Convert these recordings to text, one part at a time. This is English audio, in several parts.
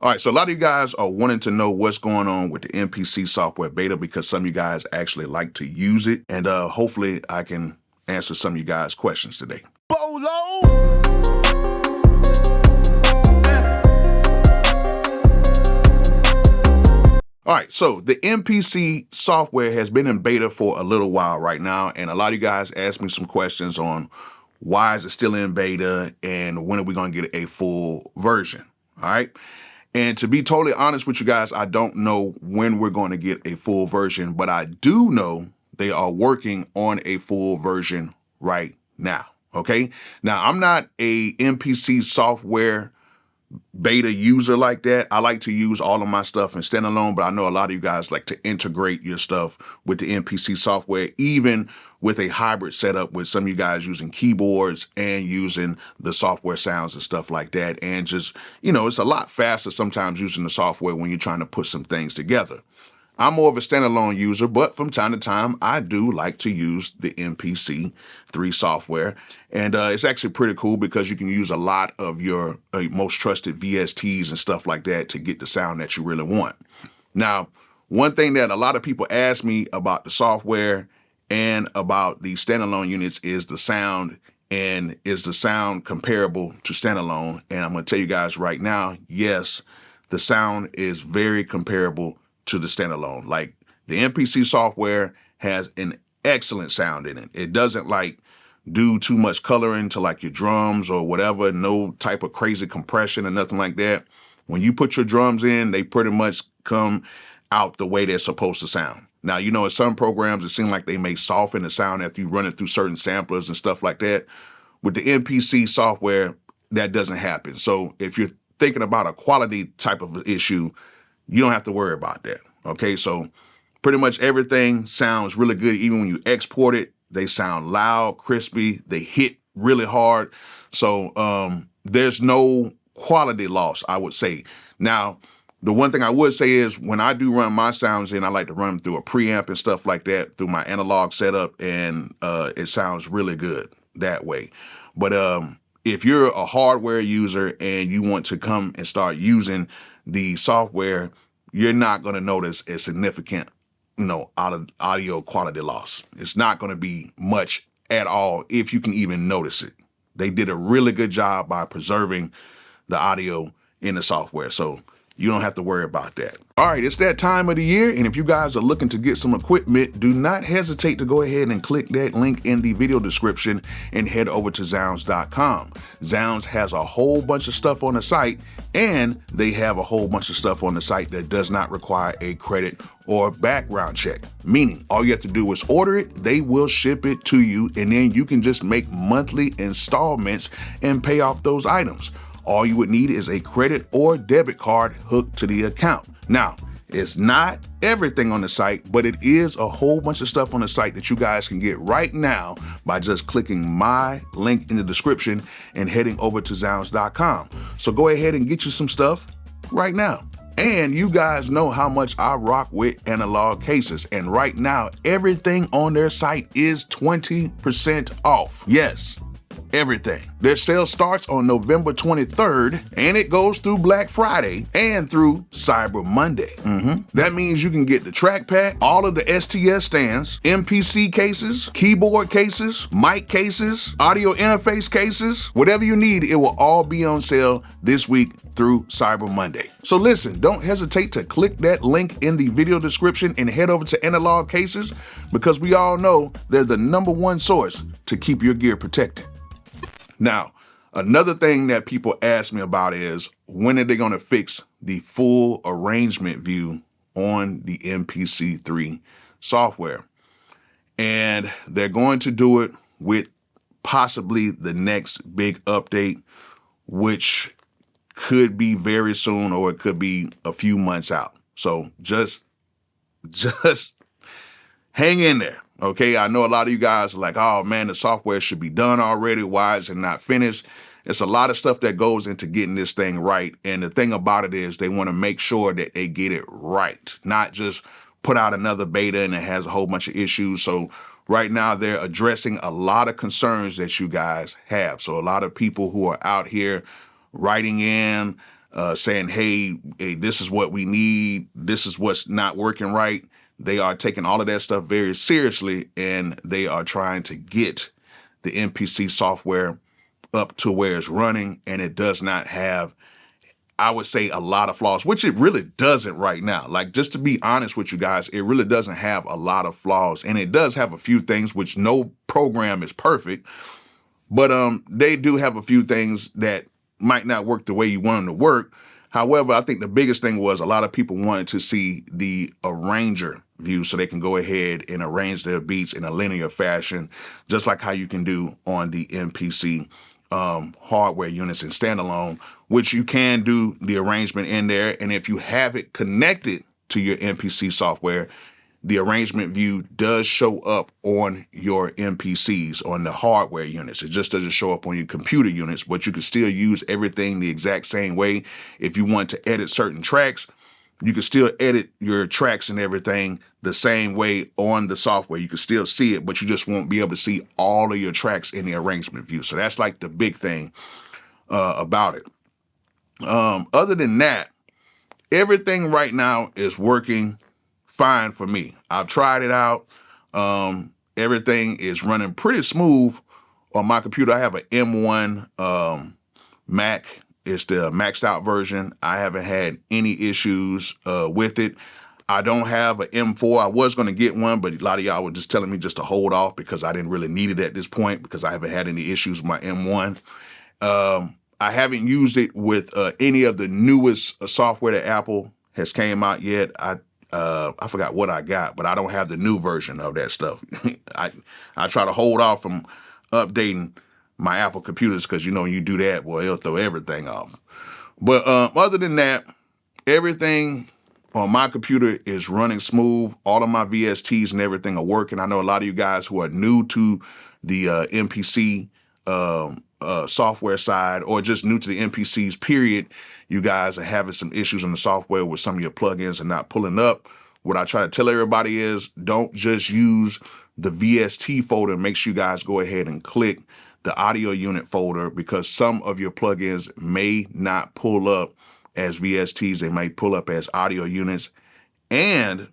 All right, so a lot of you guys are wanting to know what's going on with the MPC software beta because some of you guys actually like to use it, and hopefully I can answer some of you guys' questions today. Bolo! All right, so the MPC software has been in beta for a little while right now, and a lot of you guys asked me some questions on why is it still in beta and when are we going to get a full version, all right? And to be totally honest with you guys, I don't know when we're going to get a full version, but I do know they are working on a full version right now, okay? Now, I'm not a MPC software beta user like that. I like to use all of my stuff in standalone, but I know a lot of you guys like to integrate your stuff with the MPC software, even with a hybrid setup with some of you guys using keyboards and using the software sounds and stuff like that. And just, it's a lot faster sometimes using the software when you're trying to put some things together. I'm more of a standalone user, but from time to time, I do like to use the MPC 3 software. And it's actually pretty cool because you can use a lot of your most trusted VSTs and stuff like that to get the sound that you really want. Now, one thing that a lot of people ask me about the software and about the standalone units is the sound, and is the sound comparable to standalone? And I'm going to tell you guys right now, yes, the sound is very comparable to the standalone. Like, the MPC software has an excellent sound in it. It doesn't do too much coloring to your drums or whatever, no type of crazy compression or nothing like that. When you put your drums in, they pretty much come out the way they're supposed to sound. Now, in some programs, it seems like they may soften the sound after you run it through certain samplers and stuff like that. With the MPC software, that doesn't happen. So if you're thinking about a quality type of issue, you don't have to worry about that, okay? So pretty much everything sounds really good. Even when you export it, they sound loud, crispy, they hit really hard. So there's no quality loss, I would say. Now, the one thing I would say is when I do run my sounds in, I like to run them through a preamp and stuff like that, through my analog setup, and it sounds really good that way. But if you're a hardware user and you want to come and start using the software, you're not going to notice a significant, audio quality loss. It's not going to be much at all, if you can even notice it. They did a really good job by preserving the audio in the software, so you don't have to worry about that. All right, it's that time of the year, and if you guys are looking to get some equipment, do not hesitate to go ahead and click that link in the video description and head over to Zounds.com. Zounds has a whole bunch of stuff on the site, and they have a whole bunch of stuff on the site that does not require a credit or background check. Meaning, all you have to do is order it, they will ship it to you, and then you can just make monthly installments and pay off those items. All you would need is a credit or debit card hooked to the account. Now, it's not everything on the site, but it is a whole bunch of stuff on the site that you guys can get right now by just clicking my link in the description and heading over to Zounds.com. So go ahead and get you some stuff right now. And you guys know how much I rock with analog cases. And right now, everything on their site is 20% off. Yes. Everything. Their sale starts on November 23rd, and it goes through Black Friday and through Cyber Monday. That means you can get the track pack, all of the STS stands, MPC cases, keyboard cases, mic cases, audio interface cases, whatever you need, it will all be on sale this week through Cyber Monday. So listen, don't hesitate to click that link in the video description and head over to Analog Cases, because we all know they're the #1 source to keep your gear protected. Now, another thing that people ask me about is when are they going to fix the full arrangement view on the MPC 3 software? And they're going to do it with possibly the next big update, which could be very soon, or it could be a few months out. So just hang in there. Okay, I know a lot of you guys are like, oh man, the software should be done already. Why is it not finished? It's a lot of stuff that goes into getting this thing right. And the thing about it is they want to make sure that they get it right, not just put out another beta and it has a whole bunch of issues. So right now they're addressing a lot of concerns that you guys have. So a lot of people who are out here writing in, saying, hey, this is what we need. This is what's not working right. They are taking all of that stuff very seriously, and they are trying to get the MPC software up to where it's running, and it does not have, I would say, a lot of flaws, which it really doesn't right now. Like, just to be honest with you guys, it really doesn't have a lot of flaws, and it does have a few things, which no program is perfect, but they do have a few things that might not work the way you want them to work. However, I think the biggest thing was a lot of people wanted to see the arranger view so they can go ahead and arrange their beats in a linear fashion, just like how you can do on the MPC hardware units and standalone, which you can do the arrangement in there. And if you have it connected to your MPC software, the arrangement view does show up on your MPCs, on the hardware units. It just doesn't show up on your computer units, but you can still use everything the exact same way. If you want to edit certain tracks, you can still edit your tracks and everything the same way on the software. You can still see it, but you just won't be able to see all of your tracks in the arrangement view. So that's like the big thing about it. Other than that, everything right now is working fine for me. I've tried it out. Everything is running pretty smooth on my computer. I have an M1 Mac. It's the maxed out version. I haven't had any issues with it. I don't have an M4. I was going to get one, but a lot of y'all were just telling me just to hold off because I didn't really need it at this point because I haven't had any issues with my M1. I haven't used it with any of the newest software that Apple has came out yet. I forgot what I got, but I don't have the new version of that stuff. I try to hold off from updating my Apple computers because, you know, when you do that, boy, it'll throw everything off. But other than that, everything on my computer is running smooth. All of my VSTs and everything are working. I know a lot of you guys who are new to the MPC software side, or just new to the MPCs, period, you guys are having some issues in the software with some of your plugins and not pulling up. What I try to tell everybody is don't just use the VST folder. Make sure you guys go ahead and click the audio unit folder because some of your plugins may not pull up as VSTs. They may pull up as audio units. And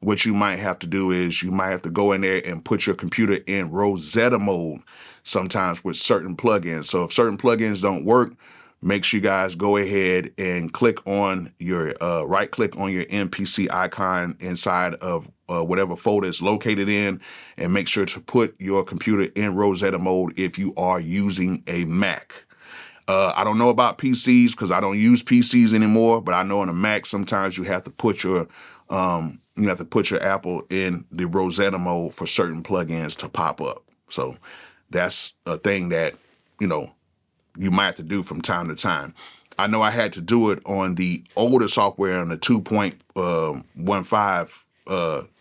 what you might have to do is you might have to go in there and put your computer in Rosetta mode sometimes with certain plugins. So if certain plugins don't work, make sure you guys go ahead and click on your right click on your MPC icon inside of whatever folder it's located in, and make sure to put your computer in Rosetta mode if you are using a Mac. I don't know about PCs because I don't use PCs anymore, but I know on a Mac sometimes you have to put your Apple in the Rosetta mode for certain plugins to pop up. So that's a thing that, you know, you might have to do from time to time. I know I had to do it on the older software, on the 2.15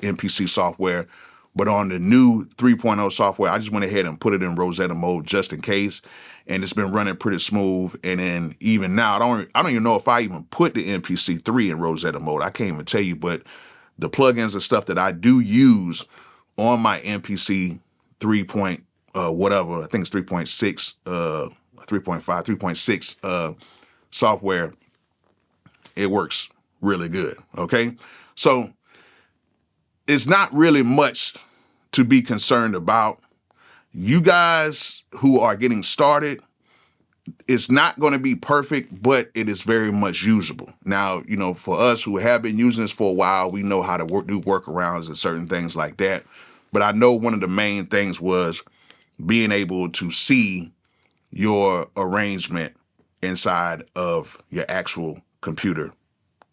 MPC software, but on the new 3.0 software, I just went ahead and put it in Rosetta mode just in case, and it's been running pretty smooth. And then even now, I don't even know if I even put the MPC 3 in Rosetta mode. I can't even tell you, but the plugins and stuff that I do use on my MPC 3. Whatever, I think it's 3.6, 3.5, 3.6 software, it works really good, okay? So it's not really much to be concerned about. You guys who are getting started, it's not going to be perfect, but it is very much usable. Now, you know, for us who have been using this for a while, we know how to do workarounds and certain things like that. But I know one of the main things was being able to see your arrangement inside of your actual computer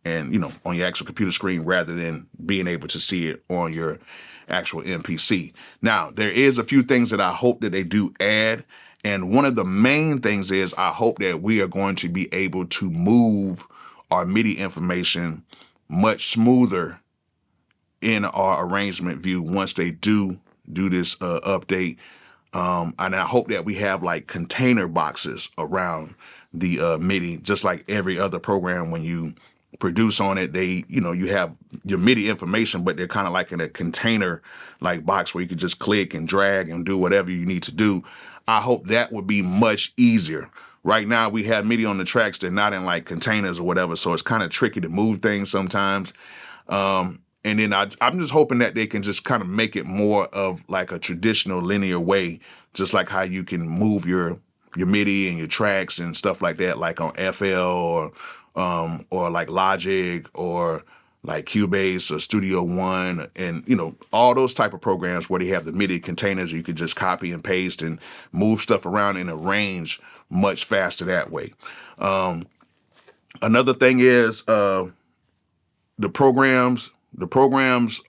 and, you know, on your actual computer screen rather than being able to see it on your actual MPC. Now, there is a few things that I hope that they do add. And one of the main things is I hope that we are going to be able to move our MIDI information much smoother in our arrangement view once they do this update. And I hope that we have like container boxes around the MIDI, just like every other program. When you produce on it, you have your MIDI information, but they're kind of like in a container like box where you can just click and drag and do whatever you need to do. I hope that would be much easier right now we have MIDI on the tracks. They're not in like containers or whatever. So it's kind of tricky to move things sometimes. And then I'm just hoping that they can just kind of make it more of like a traditional linear way, just like how you can move your MIDI and your tracks and stuff like that, like on FL or like Logic or like Cubase or Studio One, and all those type of programs where they have the MIDI containers, you can just copy and paste and move stuff around and arrange much faster that way. Another thing is the programs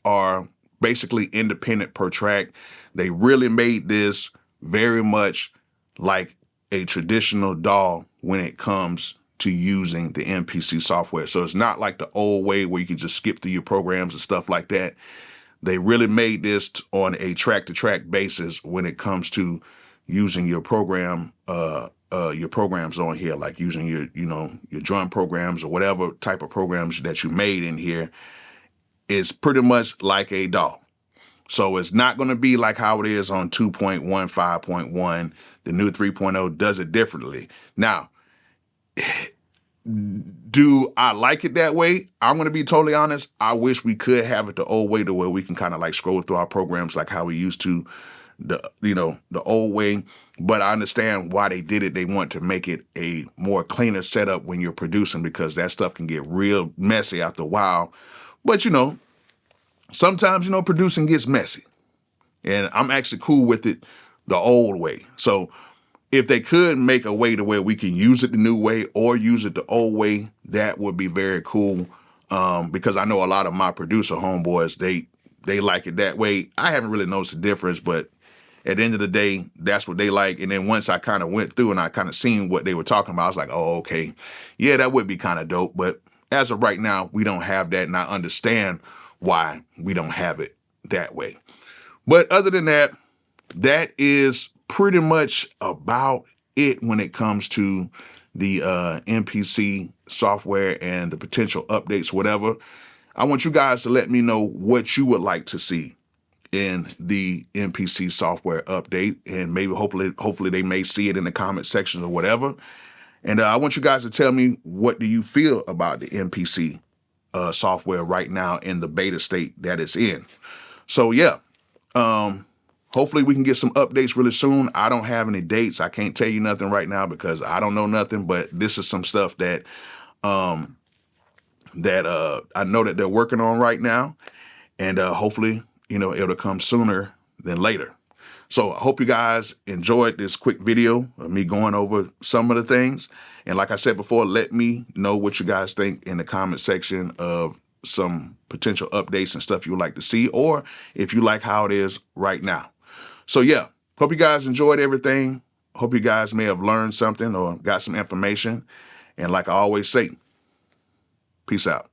are basically independent per track. They really made this very much like a traditional DAW when it comes to using the MPC software. So it's not like the old way where you can just skip through your programs and stuff like that. They really made this on a track-to-track basis when it comes to using your programs on here, like using your drum programs or whatever type of programs that you made in here. Is pretty much like a DAW. So it's not going to be like how it is on 2.15.1. The new 3.0 does it differently. Now, do I like it that way? I'm going to be totally honest. I wish we could have it the old way, to where we can kind of like scroll through our programs like how we used to, the old way. But I understand why they did it. They want to make it a more cleaner setup when you're producing, because that stuff can get real messy after a while. But, sometimes, producing gets messy. And I'm actually cool with it the old way. So if they could make a way to where we can use it the new way or use it the old way, that would be very cool. Because I know a lot of my producer homeboys, they like it that way. I haven't really noticed the difference, but at the end of the day, that's what they like. And then once I kind of went through and I kind of seen what they were talking about, I was like, oh, okay. Yeah, that would be kind of dope. But as of right now, we don't have that, and I understand why we don't have it that way. But other than that, that is pretty much about it when it comes to the MPC software and the potential updates, whatever. I want you guys to let me know what you would like to see in the MPC software update, and maybe hopefully they may see it in the comment section or whatever. And I want you guys to tell me, what do you feel about the MPC software right now in the beta state that it's in? So yeah, hopefully we can get some updates really soon. I don't have any dates. I can't tell you nothing right now because I don't know nothing, but this is some stuff that I know that they're working on right now, and hopefully, it'll come sooner than later. So I hope you guys enjoyed this quick video of me going over some of the things. And like I said before, let me know what you guys think in the comment section of some potential updates and stuff you would like to see, or if you like how it is right now. So yeah, hope you guys enjoyed everything. Hope you guys may have learned something or got some information. And like I always say, peace out.